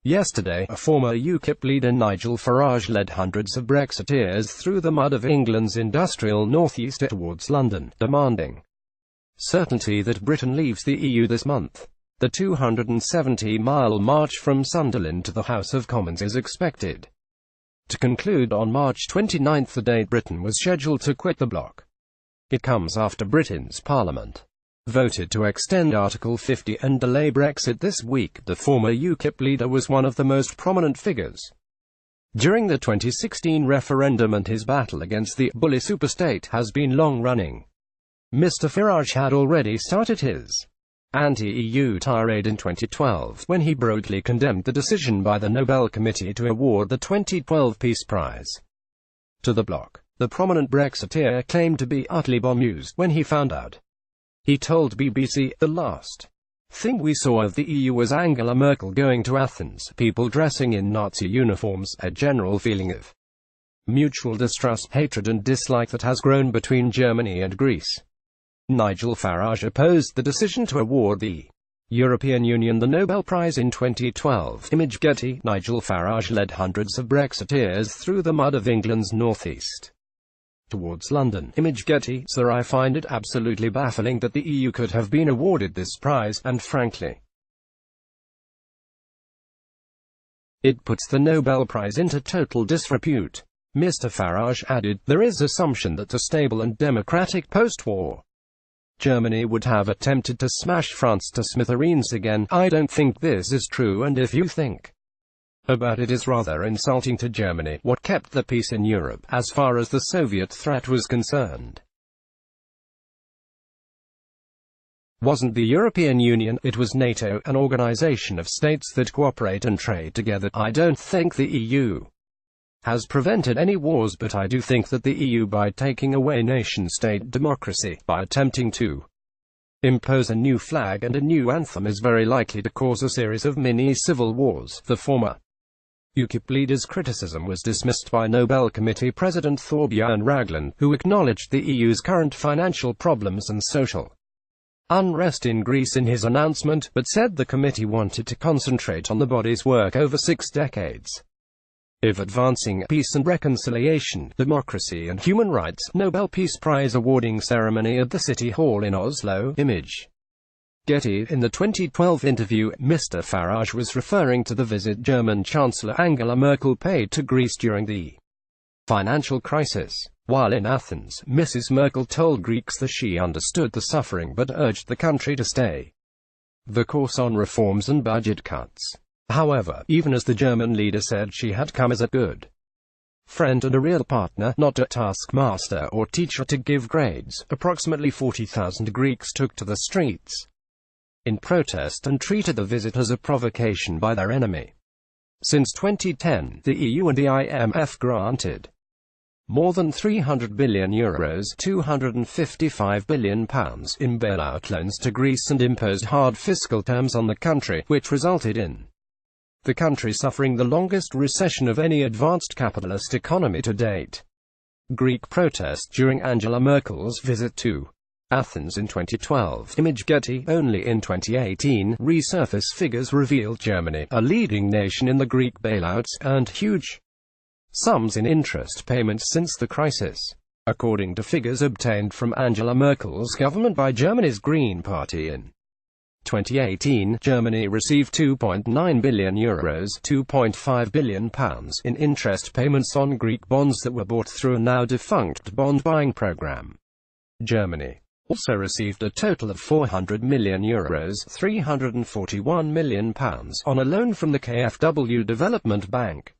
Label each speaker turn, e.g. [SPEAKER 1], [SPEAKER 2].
[SPEAKER 1] Yesterday, a former Ukip leader Nigel Farage led hundreds of Brexiteers through the mud of England's industrial northeast towards London, demanding certainty that Britain leaves the EU this month. The 270-mile march from Sunderland to the House of Commons is expected to conclude on March 29, the date Britain was scheduled to quit the bloc. It comes after Britain's Parliament voted to extend Article 50 and delay Brexit this week. The former Ukip leader was one of the most prominent figures during the 2016 referendum, and his battle against the bully superstate has been long-running. Mr. Farage had already started his anti-EU tirade in 2012, when he broadly condemned the decision by the Nobel Committee to award the 2012 Peace Prize to the bloc. The prominent Brexiteer claimed to be utterly bemused when he found out. He told BBC, "The last thing we saw of the EU was Angela Merkel going to Athens, people dressing in Nazi uniforms, a general feeling of mutual distrust, hatred and dislike that has grown between Germany and Greece." Nigel Farage opposed the decision to award the European Union the Nobel Prize in 2012. Image Getty. Nigel Farage led hundreds of Brexiteers through the mud of England's northeast towards London. Image Getty. Sir, I find it absolutely baffling that the EU could have been awarded this prize, and frankly, it puts the Nobel Prize into total disrepute. Mr. Farage added, "There is assumption that a stable and democratic post-war Germany would have attempted to smash France to smithereens again. I don't think this is true, and if you think about it is rather insulting to Germany, what kept the peace in Europe, as far as the Soviet threat was concerned, wasn't the European Union, it was NATO, an organization of states that cooperate and trade together. I don't think the EU has prevented any wars, but I do think that the EU, by taking away nation-state democracy, by attempting to impose a new flag and a new anthem, is very likely to cause a series of mini-civil wars." The former Ukip leader's criticism was dismissed by Nobel Committee President Thorbjørn Ragland, who acknowledged the EU's current financial problems and social unrest in Greece in his announcement, but said the committee wanted to concentrate on the body's work over 6 decades of advancing peace and reconciliation, democracy and human rights. Nobel Peace Prize awarding ceremony at the City Hall in Oslo. Image Getty. In the 2012 interview, Mr. Farage was referring to the visit German Chancellor Angela Merkel paid to Greece during the financial crisis. While in Athens, Mrs. Merkel told Greeks that she understood the suffering but urged the country to stay the course on reforms and budget cuts. However, even as the German leader said she had come as a good friend and a real partner, not a taskmaster or teacher to give grades, approximately 40,000 Greeks took to the streets in protest and treated the visit as a provocation by their enemy. Since 2010, the EU and the IMF granted more than €300 billion, £255 billion in bailout loans to Greece and imposed hard fiscal terms on the country, which resulted in the country suffering the longest recession of any advanced capitalist economy to date. Greek protest during Angela Merkel's visit to Athens in 2012. Image Getty. Only in 2018, resurface figures revealed Germany, a leading nation in the Greek bailouts, earned huge sums in interest payments since the crisis. According to figures obtained from Angela Merkel's government by Germany's Green Party in 2018, Germany received €2.9 billion, £2.5 billion in interest payments on Greek bonds that were bought through a now-defunct bond-buying program. Germany also received a total of €400 million, £341 million, on a loan from the KfW Development Bank.